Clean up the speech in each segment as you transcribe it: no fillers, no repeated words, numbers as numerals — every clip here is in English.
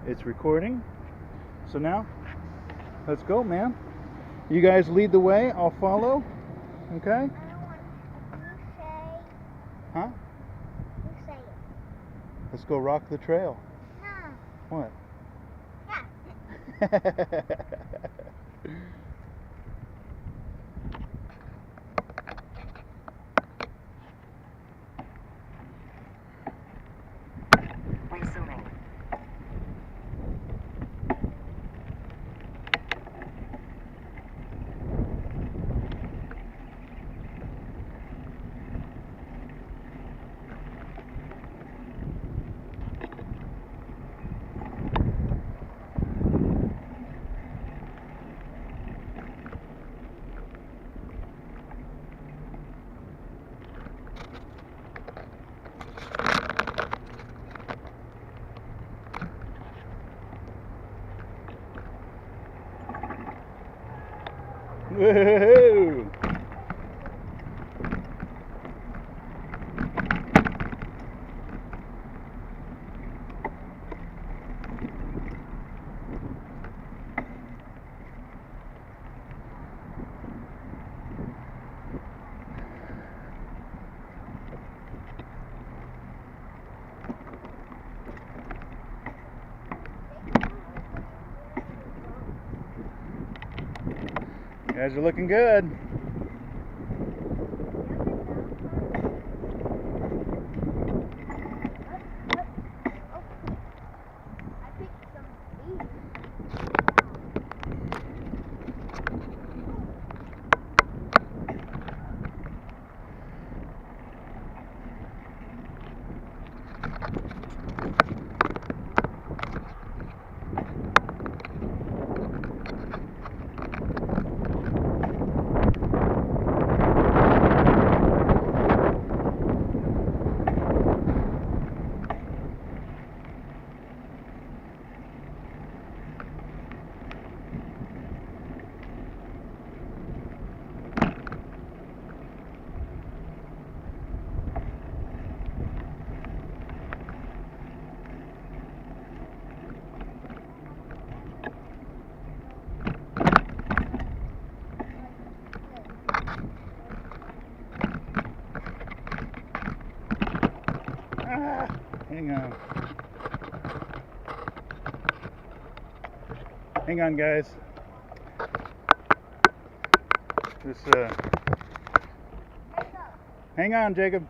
It's recording. So now, let's go, man. You guys lead the way. I'll follow. Okay? I don't want you say. Huh? You say it. Let's go rock the trail. No. What? Yeah. Resuming. Woohoo! You guys are looking good. I picked some leaves. Hang on. Hang on, guys. Hang on, Jacob.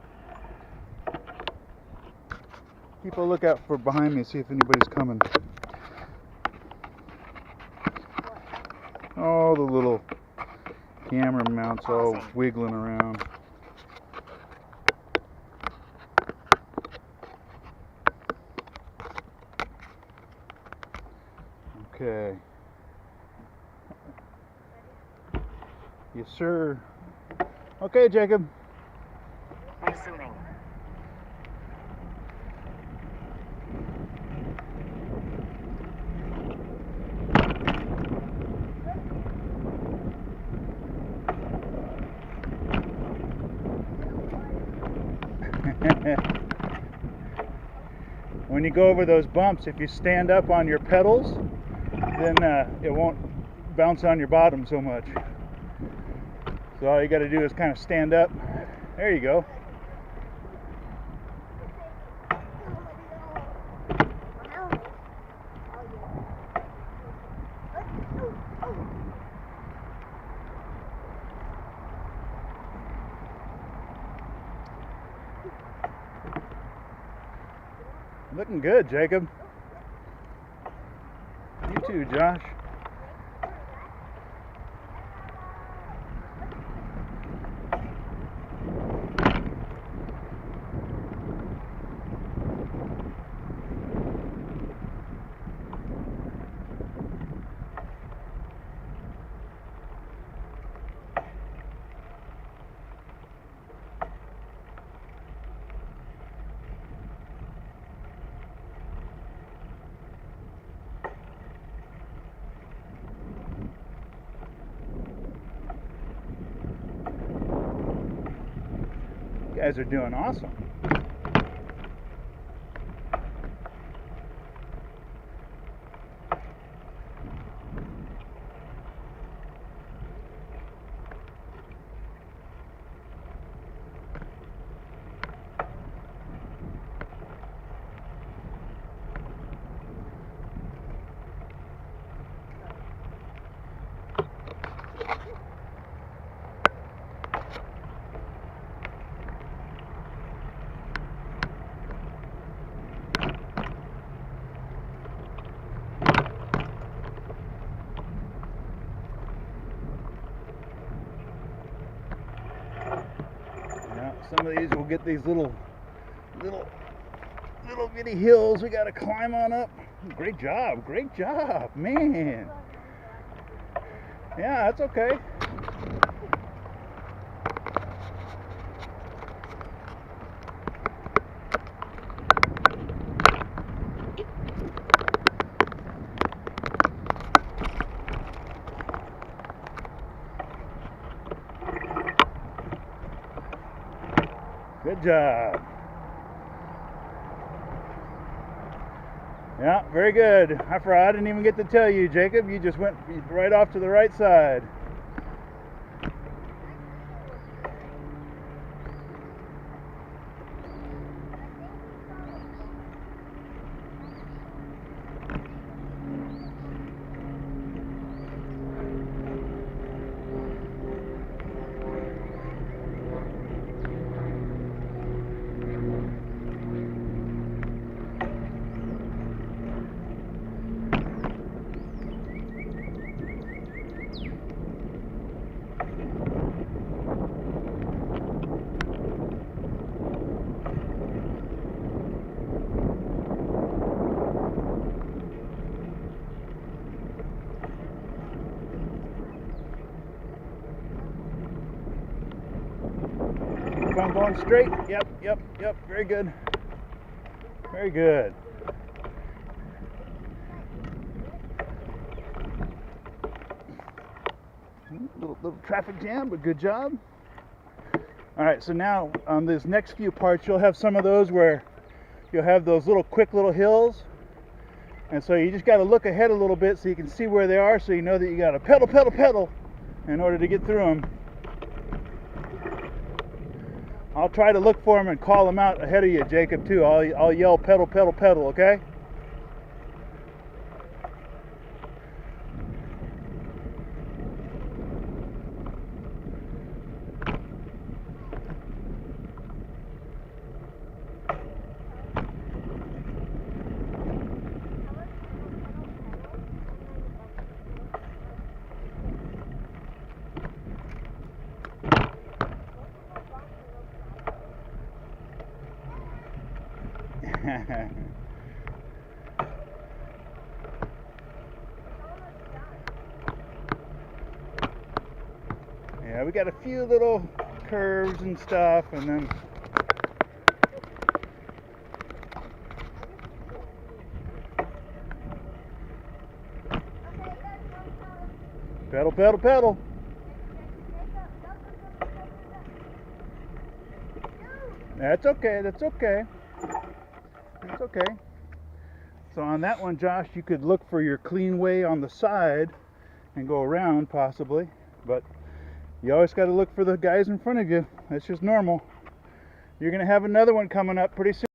Keep a lookout for behind me, see if anybody's coming. Oh, the little camera mounts all wiggling around. Okay. Yes, sir. Okay, Jacob. Resuming. When you go over those bumps, if you stand up on your pedals, then it won't bounce on your bottom so much. So all you got to do is kind of stand up. There you go. Looking good, Jacob. You too, Josh. You guys are doing awesome. Some of these will get these little bitty hills we gotta climb on up. Great job, man. Yeah, that's okay. Good job. Yeah, very good. I didn't even get to tell you, Jacob. You just went right off to the right side. Keep on going straight. Yep. Very good. Very good. Little traffic jam, but good job. All right, so now on these next few parts, you'll have some of those where you'll have those quick little hills. And so you just got to look ahead a little bit so you can see where they are, so you know that you got to pedal in order to get through them. I'll try to look for them and call them out ahead of you, Jacob, too. I'll yell pedal, okay? Yeah, we got a few little curves and stuff, and then pedal. That's okay. So on that one, Josh, you could look for your clean way on the side and go around possibly, but you always got to look for the guys in front of you. That's just normal. You're going to have another one coming up pretty soon.